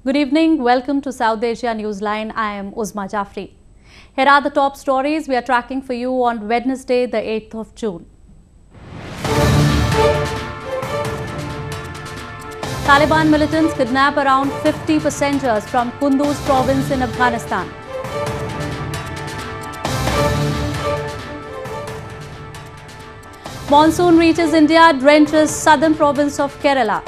Good evening. Welcome to South Asia Newsline. I am Uzma Jafri. Here are the top stories we are tracking for you on Wednesday, the 8th of June. Taliban militants kidnap around 50 passengers from Kunduz province in Afghanistan. Monsoon reaches India, drenches southern province of Kerala.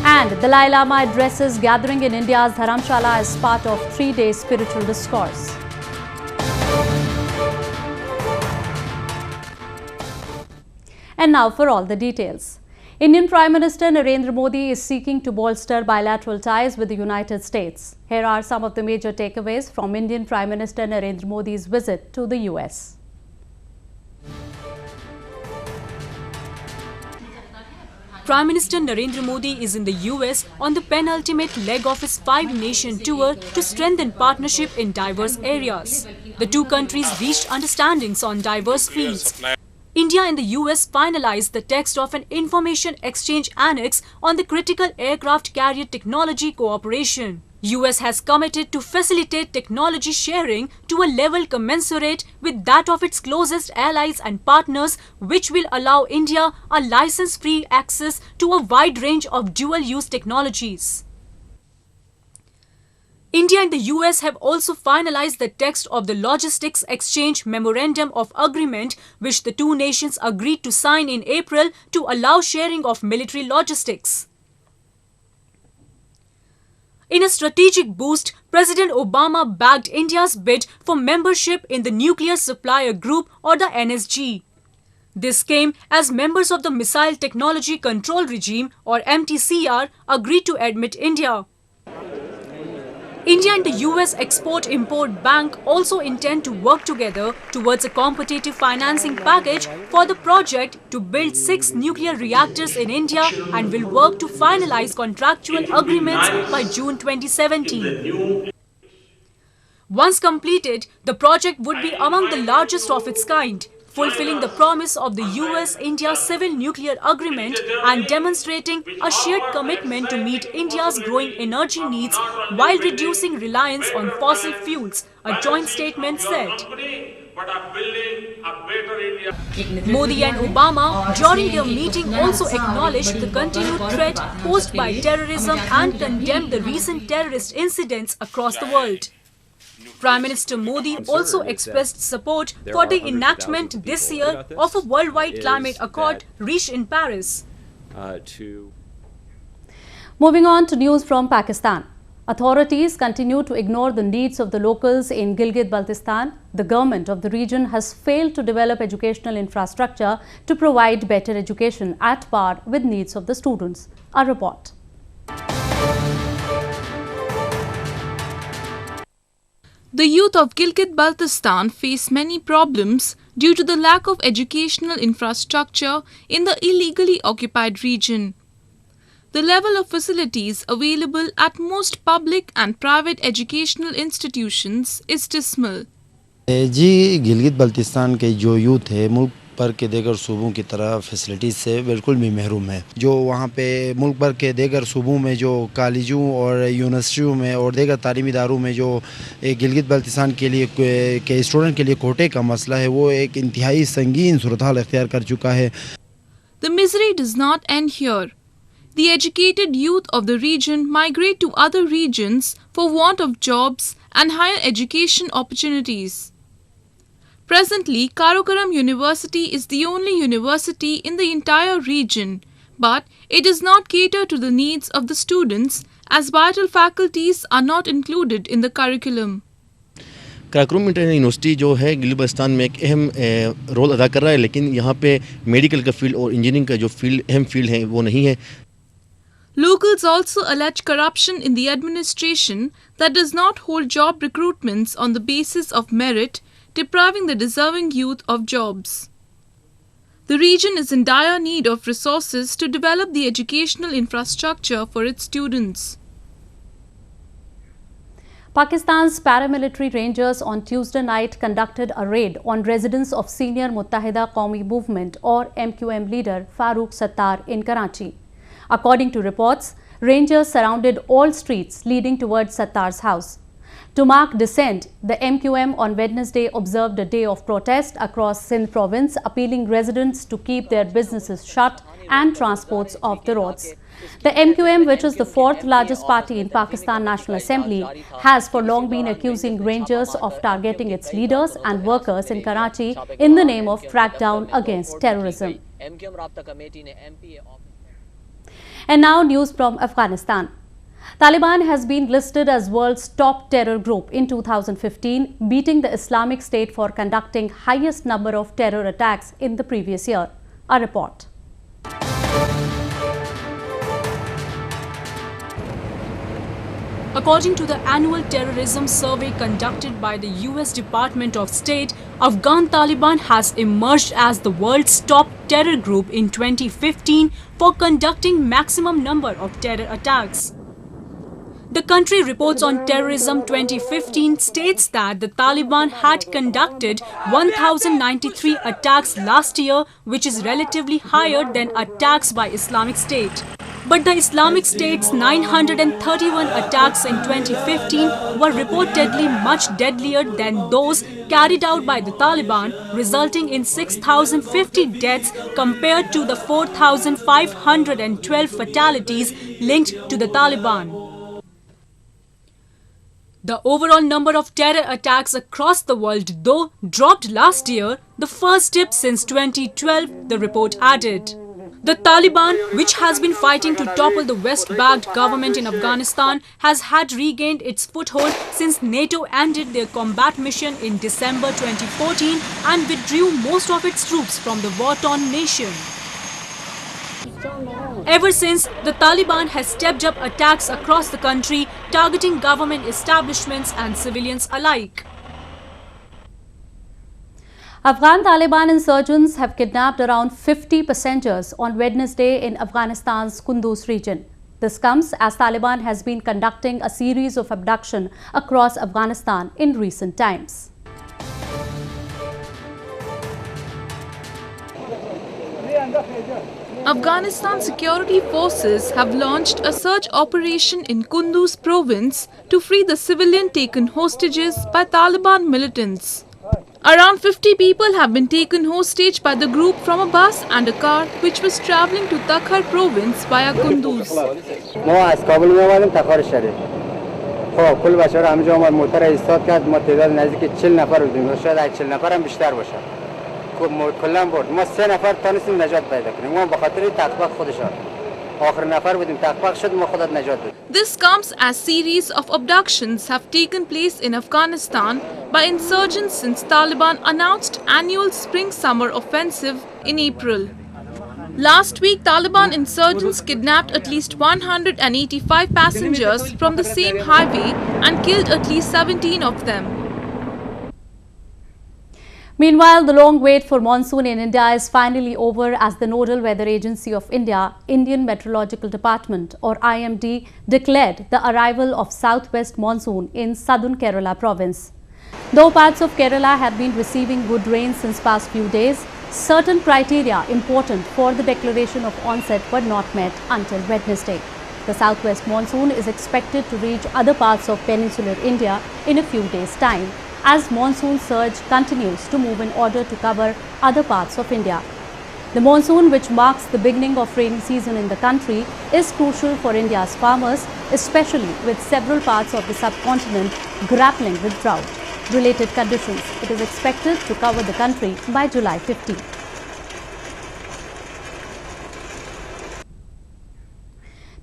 And Dalai Lama addresses gathering in India's Dharamsala as part of 3-day spiritual discourse. And now for all the details. Indian Prime Minister Narendra Modi is seeking to bolster bilateral ties with the United States. Here are some of the major takeaways from Indian Prime Minister Narendra Modi's visit to the US. Prime Minister Narendra Modi is in the US on the penultimate leg of his 5-nation tour to strengthen partnership in diverse areas. The two countries reached understandings on diverse fields. India and the US finalized the text of an information exchange annex on the critical aircraft carrier technology cooperation. US has committed to facilitate technology sharing to a level commensurate with that of its closest allies and partners, which will allow India a license-free access to a wide range of dual-use technologies. India and the US have also finalized the text of the Logistics Exchange Memorandum of Agreement, which the two nations agreed to sign in April to allow sharing of military logistics. In a strategic boost, President Obama backed India's bid for membership in the Nuclear Supplier Group or the NSG. This came as members of the Missile Technology Control Regime or MTCR agreed to admit India. India and the US Export-Import Bank also intend to work together towards a competitive financing package for the project to build 6 nuclear reactors in India and will work to finalize contractual agreements by June 2017. Once completed, the project would be among the largest of its kind, fulfilling the promise of the US-India Civil Nuclear Agreement and demonstrating a shared commitment to meet India's growing energy needs while reducing reliance on fossil fuels, a joint statement said. Modi and Obama during their meeting also acknowledged the continued threat posed by terrorism and condemned the recent terrorist incidents across the world. Prime Minister Modi also expressed support for the enactment this year of a worldwide climate accord reached in Paris. Moving on to news from Pakistan. Authorities continue to ignore the needs of the locals in Gilgit-Baltistan. The government of the region has failed to develop educational infrastructure to provide better education at par with needs of the students. A report. The youth of Gilgit-Baltistan face many problems due to the lack of educational infrastructure in the illegally occupied region. The level of facilities available at most public and private educational institutions is dismal. जी गिलगित बल्तिस्तान के जो youth है मुल्क भर के देगर सूबों की तरह facilities से बिल्कुल भी महरूम है। जो वहाँ पे मुल्क भर के देगर सूबों में जो कॉलेजों और यूनिवर्सिटियों में और देगर तालीमी इदारों में जो गिलगित बल्तिस्तान के लिए के स्टूडेंट के लिए कोटे का मसला है वो एक इंतहाई संगीन सूरत हाल इख्तियार कर चुका है। The misery does not end here. The educated youth of the region migrate to other regions for want of jobs and higher education opportunities. Presently, Karakoram University is the only university in the entire region, but it does not cater to the needs of the students as vital faculties are not included in the curriculum. Karakoram international university जो है गिलगित-बल्तिस्तान में एक अहम role अदा कर रहा है, लेकिन यहाँ पे मेडिकल का फील्ड और इंजीनियरिंग का जो फील्ड अहम फील्ड है वो नहीं है. Locals also allege corruption in the administration that does not hold job recruitments on the basis of merit, depriving the deserving youth of jobs. The region is in dire need of resources to develop the educational infrastructure for its students. Pakistan's paramilitary rangers on Tuesday night conducted a raid on residence of senior Muttahida Qawmi Movement or MQM leader Farooq Sattar in Karachi. According to reports, rangers surrounded all streets leading towards Sattar's house. To mark dissent, the MQM on Wednesday observed a day of protest across Sindh province, appealing residents to keep their businesses shut and transports off the roads. The MQM, which is the fourth largest party in Pakistan National Assembly, has for long been accusing rangers of targeting its leaders and workers in Karachi in the name of crackdown against terrorism. And now news from Afghanistan. Taliban has been listed as world's top terror group in 2015, beating the Islamic State for conducting highest number of terror attacks in the previous year. A report. According to the annual terrorism survey conducted by the US Department of State, Afghan Taliban has emerged as the world's top terror group in 2015 for conducting maximum number of terror attacks. The Country Reports on Terrorism 2015 states that the Taliban had conducted 1,093 attacks last year, which is relatively higher than attacks by Islamic State. But the Islamic State's 931 attacks in 2015 were reportedly much deadlier than those carried out by the Taliban, resulting in 6,050 deaths compared to the 4,512 fatalities linked to the Taliban. The overall number of terror attacks across the world, though, dropped last year, the first dip since 2012, the report added. The Taliban, which has been fighting to topple the West-backed government in Afghanistan, has had regained its foothold since NATO ended their combat mission in December 2014 and withdrew most of its troops from the war-torn nation. Ever since, the Taliban has stepped up attacks across the country, targeting government establishments and civilians alike. Afghan Taliban insurgents have kidnapped around 50 passengers on Wednesday in Afghanistan's Kunduz region. This comes as Taliban has been conducting a series of abductions across Afghanistan in recent times. Afghanistan security forces have launched a search operation in Kunduz province to free the civilian taken hostages by Taliban militants. Around 50 people have been taken hostage by the group from a bus and a car which was travelling to Takhar province via Kunduz. This comes as series of abductions have taken place in Afghanistan by insurgents since Taliban announced annual spring-summer offensive in April. Last week, Taliban insurgents kidnapped at least 185 passengers from the same highway and killed at least 17 of them. Meanwhile, the long wait for monsoon in India is finally over as the nodal weather agency of India, Indian Meteorological Department or IMD, declared the arrival of southwest monsoon in southern Kerala province. Though parts of Kerala had been receiving good rain since past few days, certain criteria important for the declaration of onset were not met until Wednesday. The southwest monsoon is expected to reach other parts of peninsular India in a few days' time, as monsoon surge continues to move in order to cover other parts of India. The monsoon, which marks the beginning of rainy season in the country, is crucial for India's farmers, especially with several parts of the subcontinent grappling with drought-related conditions. It is expected to cover the country by July 15.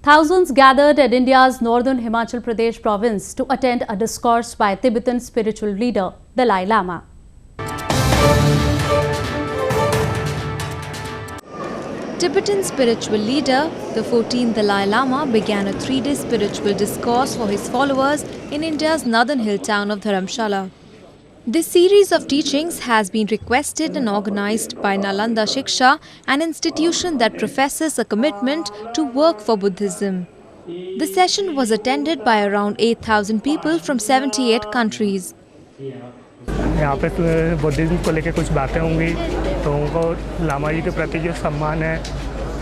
Thousands gathered at India's northern Himachal Pradesh province to attend a discourse by Tibetan spiritual leader Dalai Lama. Tibetan spiritual leader, the 14th Dalai Lama, began a 3-day spiritual discourse for his followers in India's northern hill town of Dharamsala. This series of teachings has been requested and organized by Nalanda Shiksha, an institution that professes a commitment to work for Buddhism. The session was attended by around 8,000 people from 78 countries. यहाँ पे Buddhism को लेकर कुछ बातें होंगी तो उनको लामा जी के प्रति जो सम्मान है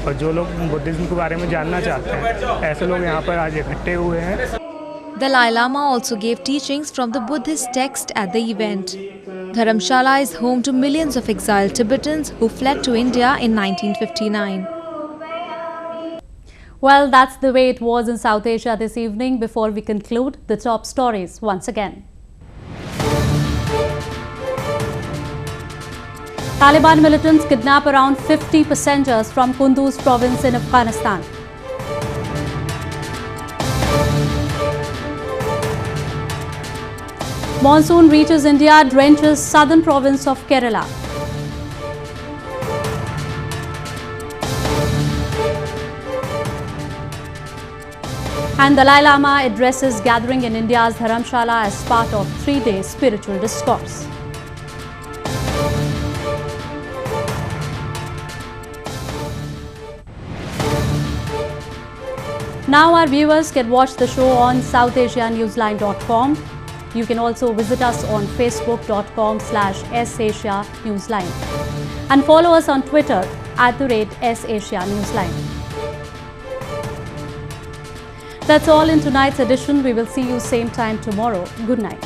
और जो लोग बुद्धिज़्म के बारे में जानना चाहते हैं ऐसे लोग यहाँ पर आज इकट्ठे हुए हैं. Dalai Lama also gave teachings from the Buddhist text at the event. Dharamsala is home to millions of exiled Tibetans who fled to India in 1959. Well, that's the way it was in South Asia this evening. Before we conclude, the top stories once again. Taliban militants kidnap around 50 passengers from Kunduz province in Afghanistan. Monsoon reaches India, drenches southern province of Kerala. And Dalai Lama addresses gathering in India's Dharamsala as part of 3-day spiritual discourse. Now our viewers can watch the show on SouthAsiaNewsline.com. You can also visit us on Facebook.com/SAsiaNewsline and follow us on Twitter @SAsiaNewsline. That's all in tonight's edition. We will see you same time tomorrow. Good night.